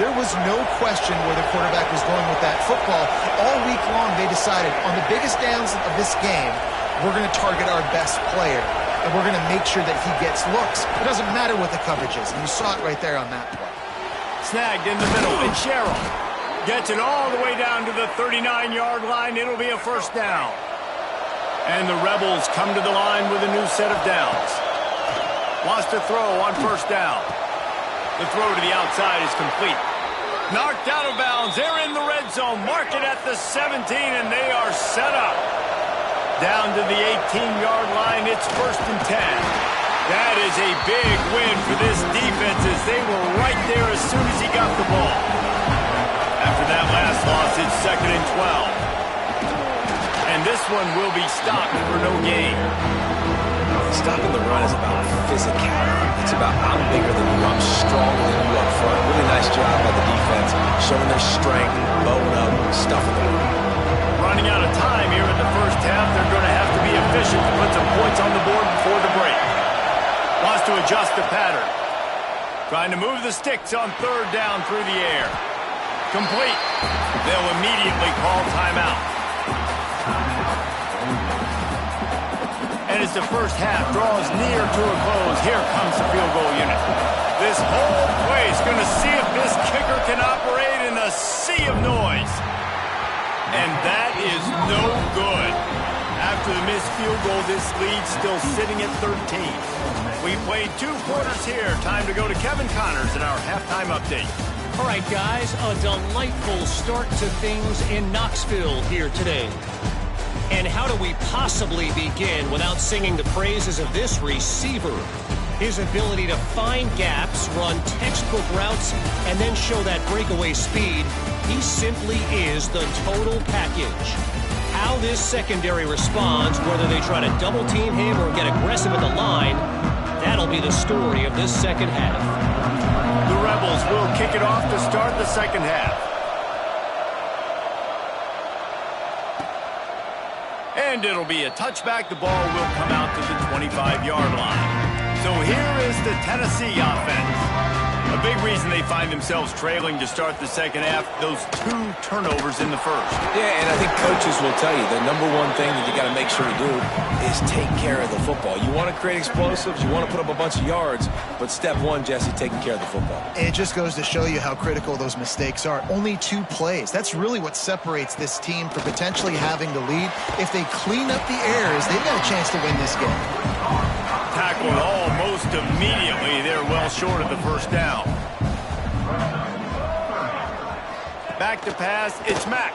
There was no question where the quarterback was going with that football. All week long, they decided on the biggest downs of this game, we're going to target our best player, and we're going to make sure that he gets looks. It doesn't matter what the coverage is, and you saw it right there on that play. Snagged in the middle, and Sherrill gets it all the way down to the 39-yard line. It'll be a first down. And the Rebels come to the line with a new set of downs. Wants to throw on first down. The throw to the outside is complete. Knocked out of bounds. They're in the red zone. Mark it at the 17, and they are set up. Down to the 18-yard line. It's 1st and 10. That is a big win for this defense as they were right there as soon as he got the ball. After that last loss, it's 2nd and 12. And this one will be stopped for no gain. Stopping the run is about physicality. It's about I'm bigger than you, I'm stronger than you up front. Really nice job by the defense, showing their strength, bowing up, stuffing the run. Running out of time here in the first half. They're going to have to be efficient to put some points on the board before the break. Wants to adjust the pattern. Trying to move the sticks on 3rd down through the air. Complete. They'll immediately call timeout. And as the first half draws near to a close, here comes the field goal unit. This whole play is going to see if this kicker can operate in a sea of noise. And that is no good. After the missed field goal, this lead's still sitting at 13. We played 2 quarters here. Time to go to Kevin Connors in our halftime update. All right, guys, a delightful start to things in Knoxville here today. And how do we possibly begin without singing the praises of this receiver? His ability to find gaps, run textbook routes, and then show that breakaway speed. He simply is the total package. How this secondary responds, whether they try to double team him or get aggressive at the line, that'll be the story of this second half. The Rebels will kick it off to start the second half. And it'll be a touchback. The ball will come out to the 25-yard line. So here is the Tennessee offense. A big reason they find themselves trailing to start the second half, those 2 turnovers in the first. Yeah, and I think coaches will tell you the number one thing that you got to make sure to do is take care of the football. You want to create explosives, you want to put up a bunch of yards, but step 1, Jesse, taking care of the football. It just goes to show you how critical those mistakes are. Only 2 plays. That's really what separates this team from potentially having the lead. If they clean up the errors, they've got a chance to win this game. Tackled almost immediately. They're well short of the first down. Back to pass. It's Mack.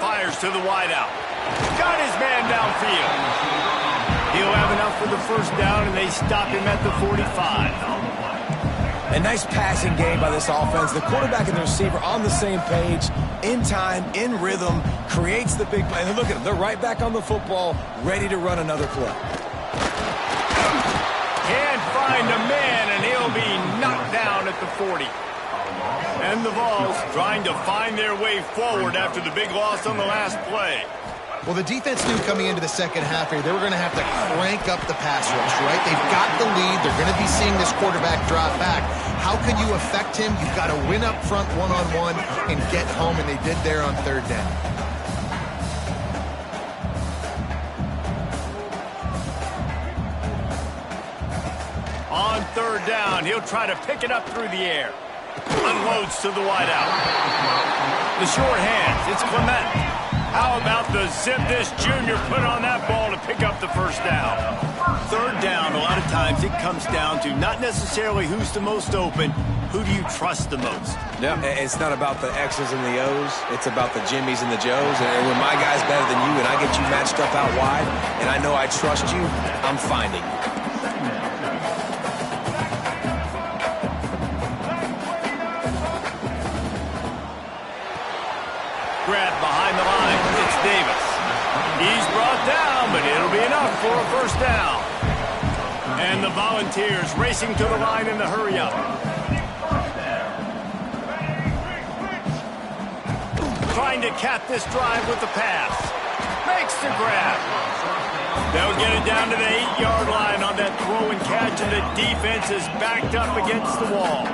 Fires to the wideout. Got his man downfield. He'll have enough for the first down, and they stop him at the 45. A nice passing game by this offense. The quarterback and the receiver on the same page, in time, in rhythm, creates the big play. And look at them. They're right back on the football, ready to run another play. Can't find a man, and he'll be knocked down at the 40. And the Vols trying to find their way forward after the big loss on the last play. Well, the defense knew coming into the second half here, they were going to have to crank up the pass rush, right? They've got the lead. They're going to be seeing this quarterback drop back. How can you affect him? You've got to win up front one-on-one and get home, and they did there on 3rd down. On 3rd down, he'll try to pick it up through the air. Unloads to the wideout. The short hands, it's Clement. How about the zip this junior put on that ball to pick up the first down? 3rd down, a lot of times it comes down to not necessarily who's the most open, who do you trust the most? Yeah, it's not about the X's and the O's. It's about the Jimmys and the Joes. And when my guy's better than you and I get you matched up out wide and I know I trust you, I'm finding you. Grab behind the line. It's Davis. He's brought down, but it'll be enough for a first down. And the Volunteers racing to the line in the hurry-up. Trying to cap this drive with the pass. Makes the grab. They'll get it down to the 8-yard line on that throw and catch, and the defense is backed up against the wall.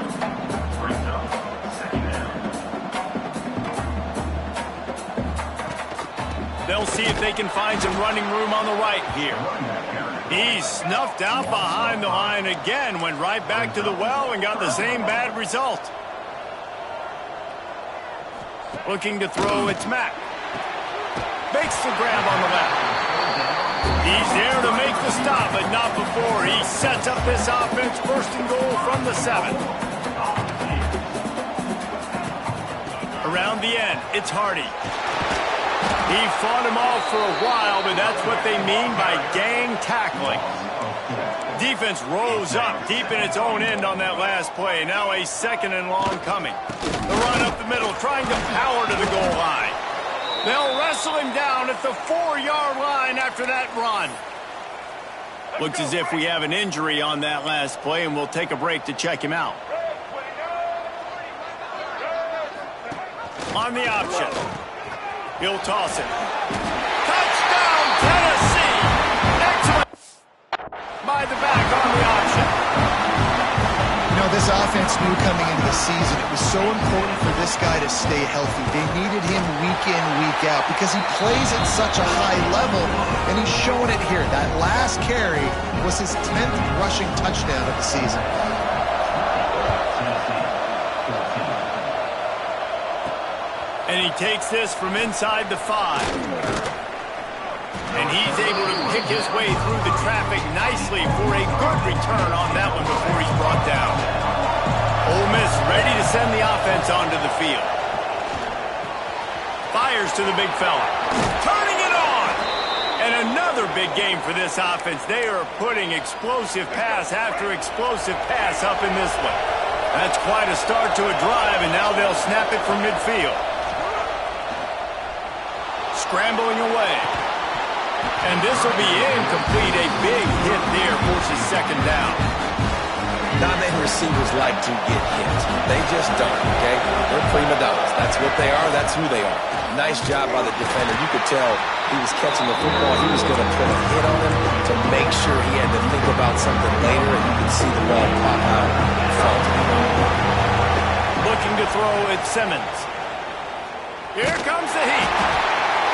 they'll see if they can find some running room on the right here. He's snuffed out behind the line again, went right back to the well and got the same bad result. Looking to throw, it's Mack. Makes the grab on the left. He's there to make the stop, but not before he sets up this offense. First and goal from the 7. Around the end, it's Hardy. He fought him off for a while, but that's what they mean by gang tackling. Defense rose up deep in its own end on that last play. Now a 2nd and long coming. The run up the middle, trying to power to the goal line. They'll wrestle him down at the 4-yard line after that run. Looks as if we have an injury on that last play, and we'll take a break to check him out. On the option. He'll toss it. Touchdown, Tennessee! Excellent by the back on the option. You know, this offense knew coming into the season it was so important for this guy to stay healthy. They needed him week in, week out because he plays at such a high level, and he's showing it here. That last carry was his 10th rushing touchdown of the season. And he takes this from inside the 5. And he's able to pick his way through the traffic nicely for a good return on that one before he's brought down. Ole Miss ready to send the offense onto the field. Fires to the big fella. Turning it on! And another big game for this offense. They are putting explosive pass after explosive pass up in this one. That's quite a start to a drive, and now they'll snap it from midfield. Scrambling away. And this will be incomplete. A big hit there forces 2nd down. Not many receivers like to get hit. They just don't, okay? They're prima donnas. That's what they are. That's who they are. Nice job by the defender. You could tell he was catching the football. He was going to put a hit on him to make sure he had to think about something later, and you could see the ball pop out and fall to the ground. Looking to throw at Simmons. Here comes the heat.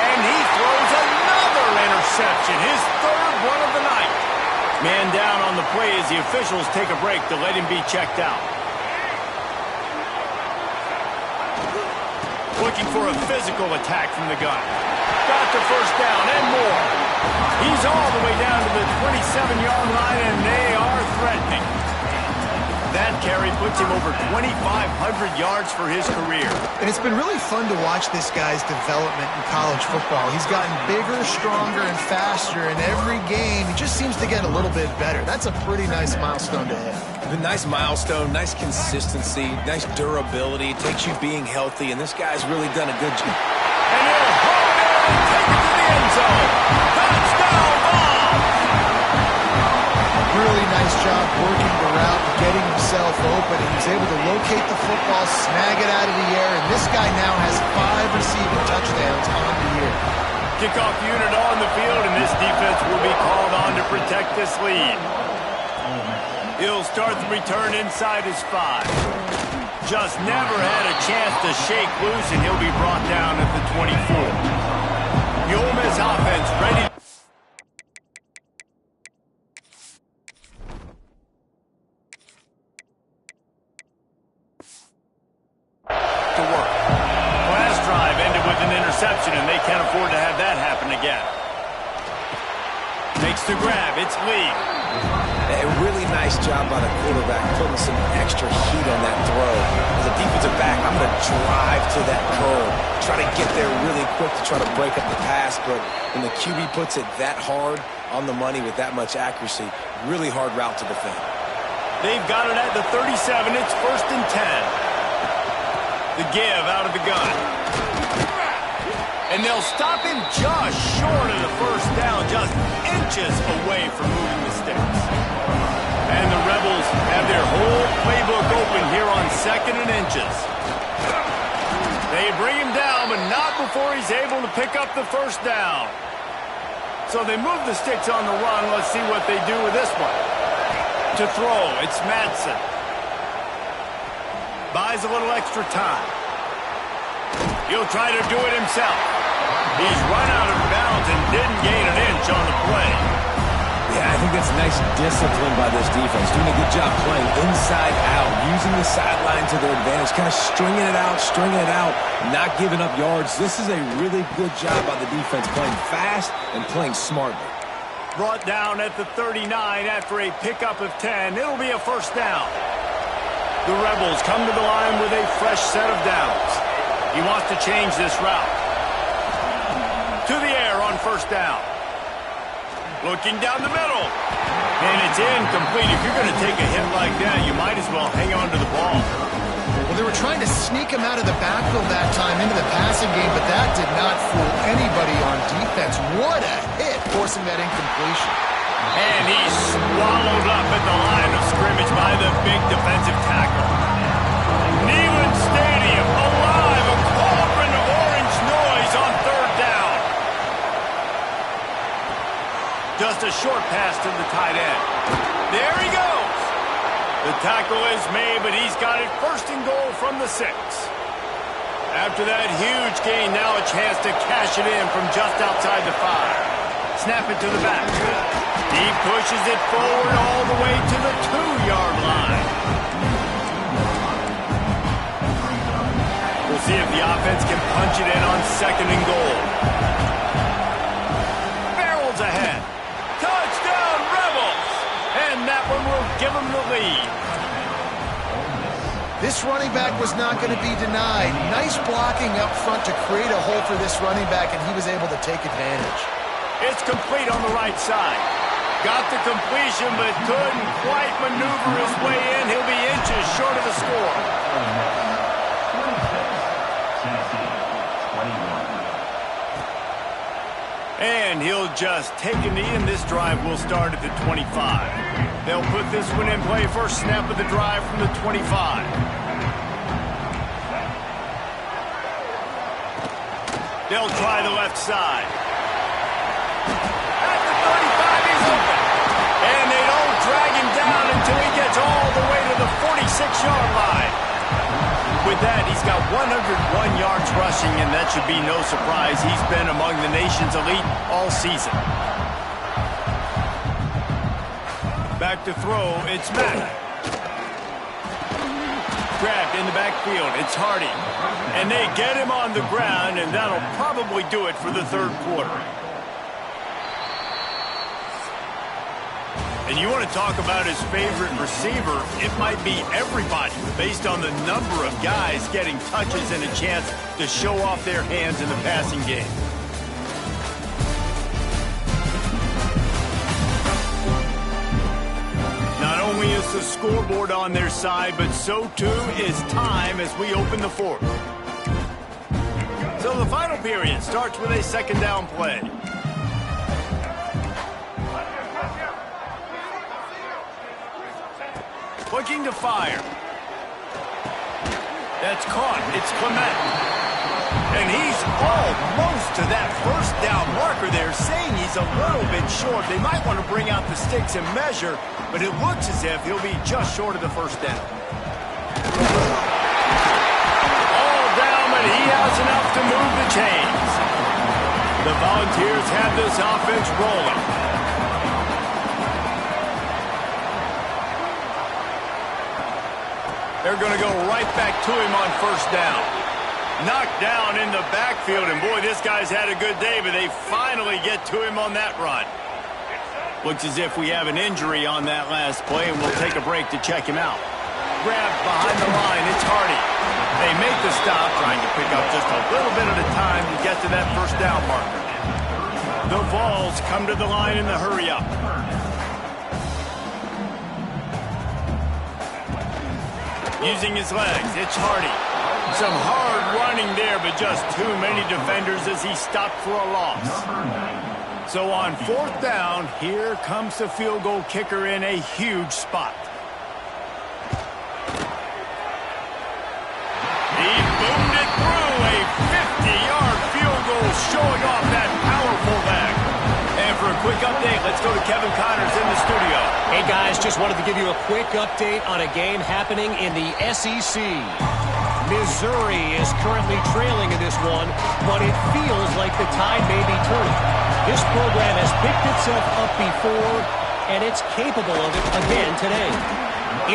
And he throws another interception, his 3rd one of the night. Man down on the play as the officials take a break to let him be checked out. Looking for a physical attack from the gun. Got the 1st down and more. He's all the way down to the 27-yard line, and they are threatening. That carry puts him over 2,500 yards for his career. And it's been really fun to watch this guy's development in college football. He's gotten bigger, stronger, and faster in every game. He just seems to get a little bit better. That's a pretty nice milestone to hit. The nice milestone, nice consistency, nice durability. It takes you being healthy, and this guy's really done a good job. And he'll hold it and take it to the end zone. Touchdown ball! Really nice job working the route and getting himself open. And he's able to locate the football, snag it out of the air, and this guy now has 5 receiving touchdowns on the year. Kickoff unit on the field, and this defense will be called on to protect this lead. He'll start the return inside his 5. Just never had a chance to shake loose, and he'll be brought down at the 24. The Ole Miss offense ready to work. Last drive ended with an interception, and they can't afford to have that happen again. Makes the grab. It's Lee. A really nice job by the quarterback putting some extra heat on that throw. As a defensive back, I'm going to drive to that curl, try to get there really quick to try to break up the pass, but when the QB puts it that hard on the money with that much accuracy, really hard route to defend. They've got it at the 37. It's 1st and 10. The give out of the gun. And they'll stop him just short of the 1st down, just inches away from moving the sticks. And the Rebels have their whole playbook open here on 2nd and inches. They bring him down, but not before he's able to pick up the 1st down. So they move the sticks on the run. Let's see what they do with this one. To throw, it's Madsen. Buys a little extra time. He'll try to do it himself. He's run out of bounds and didn't gain an inch on the play. Yeah, I think that's nice discipline by this defense. Doing a good job playing inside out, using the sideline to their advantage, kind of stringing it out, not giving up yards. This is a really good job by the defense, playing fast and playing smartly. Brought down at the 39 after a pickup of 10. It'll be a first down. The Rebels come to the line with a fresh set of downs. He wants to change this route. To the air on first down. Looking down the middle. And it's incomplete. If you're going to take a hit like that, you might as well hang on to the ball. Well, they were trying to sneak him out of the backfield that time into the passing game, but that did not fool anybody on defense. What a hit, forcing that incompletion. And he's swallowed up at the line of scrimmage by the big defensive tackle. Neyland Stadium alive, a cauldron of orange noise on third down. Just a short pass to the tight end. There he goes. The tackle is made, but he's got it first and goal from the 6. After that huge gain, now a chance to cash it in from just outside the 5. Snap it to the back. He pushes it forward all the way to the 2-yard line. We'll see if the offense can punch it in on second and goal. Barrels ahead. Touchdown, Rebels! And that one will give them the lead. This running back was not going to be denied. Nice blocking up front to create a hole for this running back, and he was able to take advantage. It's complete on the right side. Got the completion, but couldn't quite maneuver his way in. He'll be inches short of the score. And he'll just take a knee, and this drive will start at the 25. They'll put this one in play. First snap of the drive from the 25. They'll try the left side. At the 35, he's open. And they don't drag him down until he gets all the way to the 46-yard line. With that, he's got 101 yards rushing, and that should be no surprise. He's been among the nation's elite all season. Back to throw, it's Mack. Grabbed in the backfield, it's Hardy. And they get him on the ground, and that'll probably do it for the third quarter. And you want to talk about his favorite receiver, it might be everybody, based on the number of guys getting touches and a chance to show off their hands in the passing game. Not only is the scoreboard on their side, but so too is time as we open the fourth. So the final period starts with a second down play. Looking to fire. That's caught. It's Clement. And he's almost to that first down marker there, saying he's a little bit short. They might want to bring out the sticks and measure, but it looks as if he'll be just short of the first down. All down, but he has enough to move the chains. The Volunteers have this offense rolling. They're going to go right back to him on first down. Knocked down in the backfield, and boy, this guy's had a good day, but they finally get to him on that run. Looks as if we have an injury on that last play, and we'll take a break to check him out. Grabbed behind the line, it's Hardy. They make the stop, trying to pick up just a little bit at a time to get to that first down marker. The Vols come to the line in the hurry-up. Using his legs, it's Hardy. Some hard running there, but just too many defenders as he stopped for a loss. So on fourth down, here comes the field goal kicker in a huge spot. He boomed it through, a 50-yard field goal showing off that powerful leg. And for a quick update, let's go to Kevin Connors in the studio. Hey, guys, just wanted to give you a quick update on a game happening in the SEC. Missouri is currently trailing in this one, but it feels like the tide may be turning. This program has picked itself up before, and it's capable of it again today.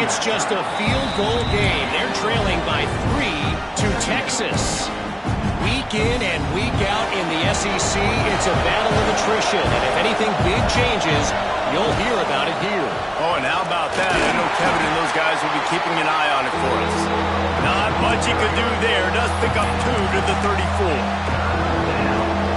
It's just a field goal game. They're trailing by 3 to Texas. Week in and week out in the SEC, it's a battle of attrition, and if anything big changes, you'll hear about it here. Oh, and how about that? I know Kevin and those guys will be keeping an eye on it for us. Not much he could do there. Does pick up 2 to the 34.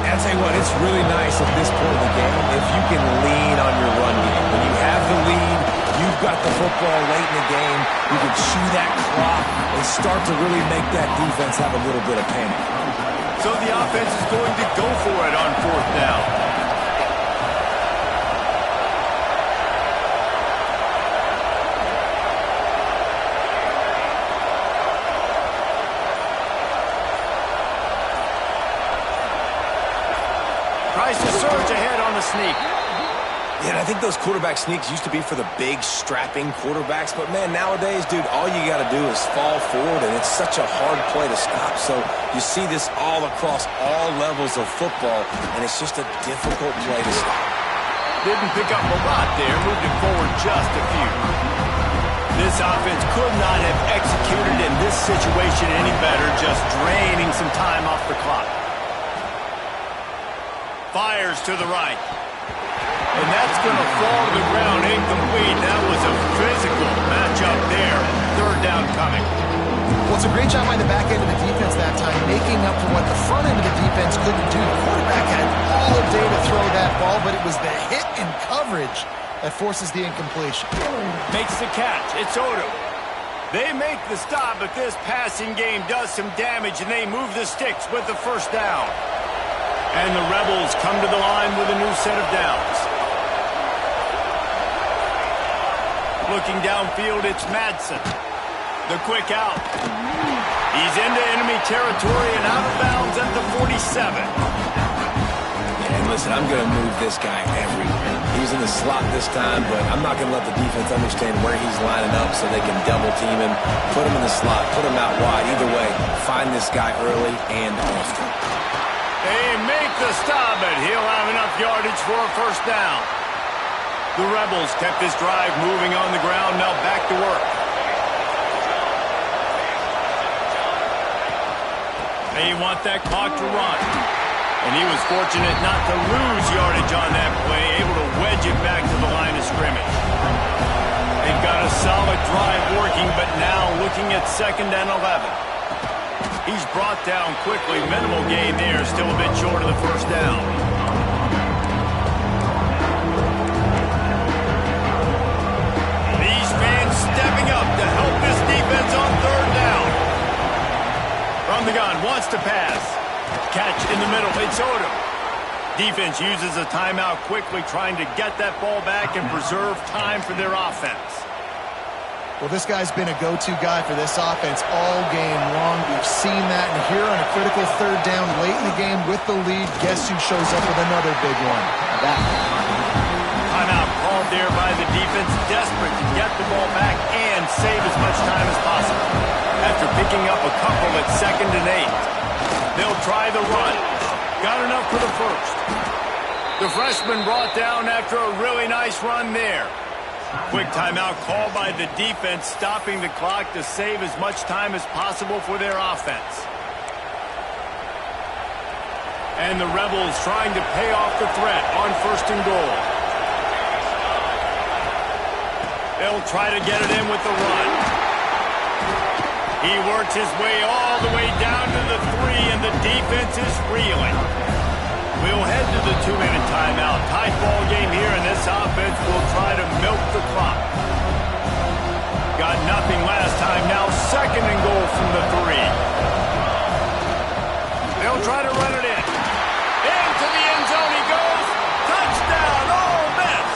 I'll tell you what, it's really nice at this point in the game if you can lean on your run game. When you have the lead, you've got the football late in the game, you can chew that clock and start to really make that defense have a little bit of panic. So the offense is going to go for it on 4th down. Tries to surge ahead on the sneak. Yeah, and I think those quarterback sneaks used to be for the big, strapping quarterbacks. But, man, nowadays, dude, all you got to do is fall forward, and it's such a hard play to stop. So you see this all across all levels of football, and it's just a difficult play to stop. Didn't pick up a lot there, moved it forward just a few. This offense could not have executed in this situation any better, just draining some time off the clock. Fires to the right. And that's going to fall to the ground incomplete. That was a physical matchup there. 3rd down coming. Well, it's a great job by the back end of the defense that time, making up for what the front end of the defense couldn't do. The quarterback had all day to throw that ball, but it was the hit and coverage that forces the incompletion. Makes the catch. It's Odom. They make the stop, but this passing game does some damage, and they move the sticks with the 1st down. And the Rebels come to the line with a new set of downs. Looking downfield, it's Madsen. The quick out. He's into enemy territory and out of bounds at the 47. And listen, I'm going to move this guy everywhere. He's in the slot this time, but I'm not going to let the defense understand where he's lining up so they can double team him, put him in the slot, put him out wide. Either way, find this guy early and often. They make the stop, but he'll have enough yardage for a 1st down. The Rebels kept this drive moving on the ground, now back to work. They want that clock to run. And he was fortunate not to lose yardage on that play, able to wedge it back to the line of scrimmage. They've got a solid drive working, but now looking at 2nd and 11. He's brought down quickly. Minimal gain there, still a bit short of the 1st down. These fans stepping up to help this defense on 3rd down. From the gun, wants to pass. Catch in the middle, it's Odom. Defense uses a timeout quickly, trying to get that ball back and preserve time for their offense. Well, this guy's been a go-to guy for this offense all game long. We've seen that, and here on a critical 3rd down late in the game with the lead, guess who shows up with another big one? That Timeout called there by the defense, desperate to get the ball back and save as much time as possible. After picking up a couple at 2nd and 8, they'll try the run. Got enough for the 1st. The freshman brought down after a really nice run there. Quick timeout called by the defense, stopping the clock to save as much time as possible for their offense. And the Rebels trying to pay off the threat on 1st and goal. They'll try to get it in with the run. He works his way all the way down to the 3, and the defense is reeling. We'll head to the 2-minute timeout. Tight ball game here, and this offense will try to milk the clock. Got nothing last time. Now 2nd and goal from the 3. They'll try to run it in. Into the end zone he goes. Touchdown, Ole Miss.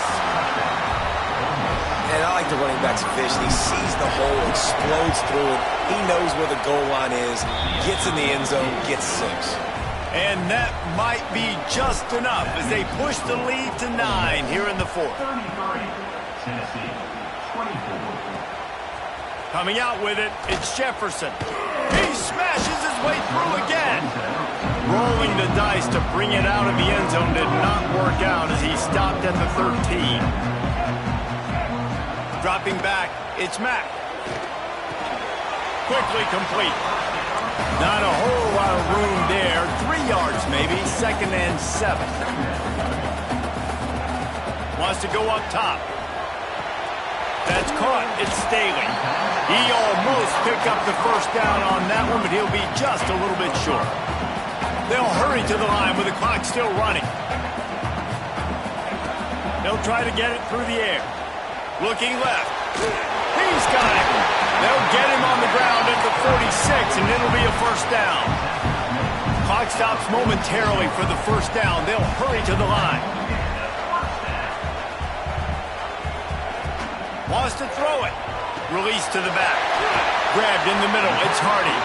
And I like the running back's vision. He sees the hole, explodes through it. He knows where the goal line is, gets in the end zone, gets 6. And that might be just enough as they push the lead to 9 here in the 4th. 33, Tennessee, 24. Coming out with it, it's Jefferson. He smashes his way through again. Rolling the dice to bring it out of the end zone did not work out as he stopped at the 13. Dropping back, it's Mack. Quickly complete. Not a whole lot of room there. 3 yards maybe, 2nd and 7. Wants to go up top. That's caught. It's Staley. He almost picked up the first down on that one, but he'll be just a little bit short. They'll hurry to the line with the clock still running. They'll try to get it through the air. Looking left. He's got it. They'll get him on the ground at the 46, and it'll be a first down. Clock stops momentarily for the first down. They'll hurry to the line. Wants to throw it. Release to the back. Grabbed in the middle. It's Hardy.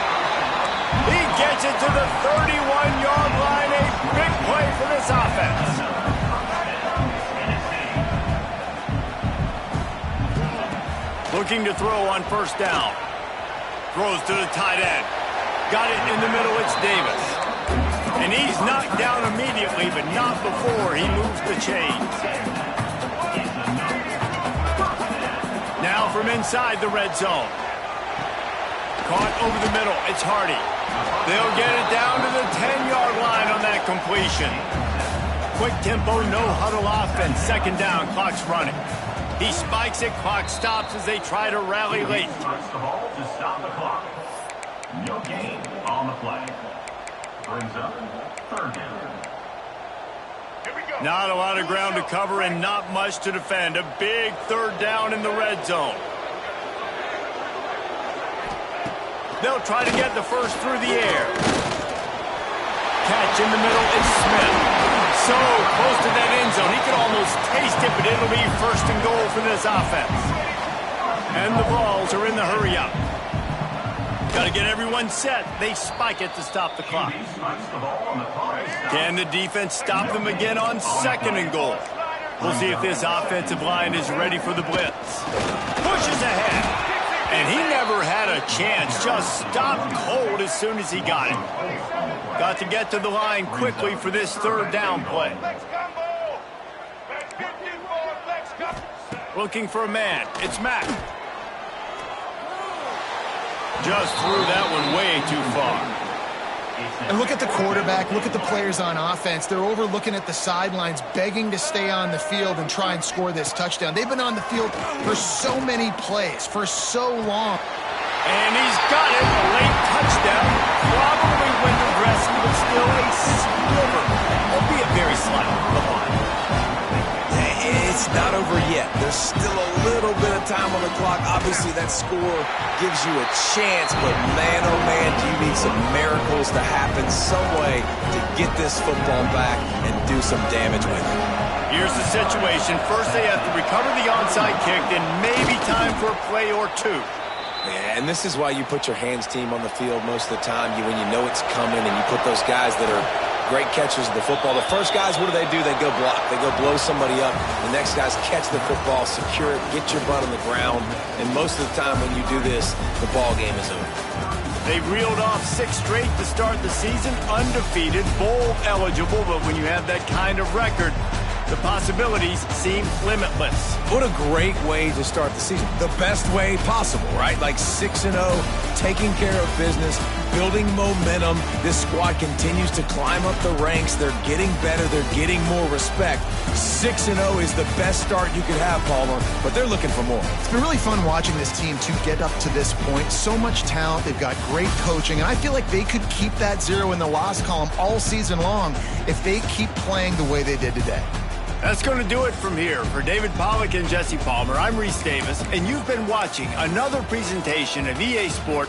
He gets it to the 31-yard line. A big play for this offense. Looking to throw on first down. Throws to the tight end. Got it in the middle. It's Davis. And he's knocked down immediately, but not before he moves the chains. Now from inside the red zone. Caught over the middle. It's Hardy. They'll get it down to the 10-yard line on that completion. Quick tempo, no huddle offense. 2nd down, clock's running. He spikes it, clock stops as they try to rally late. First of all, to stop the clock. No gain on the play. Brings up 3rd down. Not a lot of ground to cover and not much to defend. A big 3rd down in the red zone. They'll try to get the first through the air. Catch in the middle, it's Smith. So close to that end zone. He could almost taste it, but it'll be 1st and goal for this offense. And the balls are in the hurry-up. Got to get everyone set. They spike it to stop the clock. Can the defense stop them again on 2nd and goal? We'll see if this offensive line is ready for the blitz. Pushes ahead. And he never had a chance. Just stopped cold as soon as he got it. Got to get to the line quickly for this 3rd down play. Looking for a man. It's Mack. Just threw that one way too far. And look at the quarterback, look at the players on offense. They're overlooking at the sidelines, begging to stay on the field and try and score this touchdown. They've been on the field for so many plays, for so long. And he's got it, a late touchdown. Probably window dressing, but still a sliver, albeit very slight. It's not over yet. There's still a little bit of time on the clock. Obviously, that score gives you a chance, but man, oh man, do you need some miracles to happen some way to get this football back and do some damage with it. Here's the situation. First, they have to recover the onside kick, then maybe time for a play or two. Yeah, and this is why you put your hands team on the field most of the time. When you know it's coming, and you put those guys that are great catchers of the football. The first guys, what do? They go block. They go blow somebody up. The next guys catch the football, secure it, get your butt on the ground. And most of the time when you do this, the ball game is over. They reeled off 6 straight to start the season, undefeated, bowl eligible, but when you have that kind of record, the possibilities seem limitless. What a great way to start the season. The best way possible, right? Like 6-0, taking care of business, building momentum. This squad continues to climb up the ranks. They're getting better. They're getting more respect. 6-0 is the best start you could have, Palmer, but they're looking for more. It's been really fun watching this team to get up to this point. So much talent. They've got great coaching, and I feel like they could keep that 0 in the loss column all season long if they keep playing the way they did today. That's going to do it from here. For David Pollack and Jesse Palmer, I'm Reese Davis, and you've been watching another presentation of EA Sport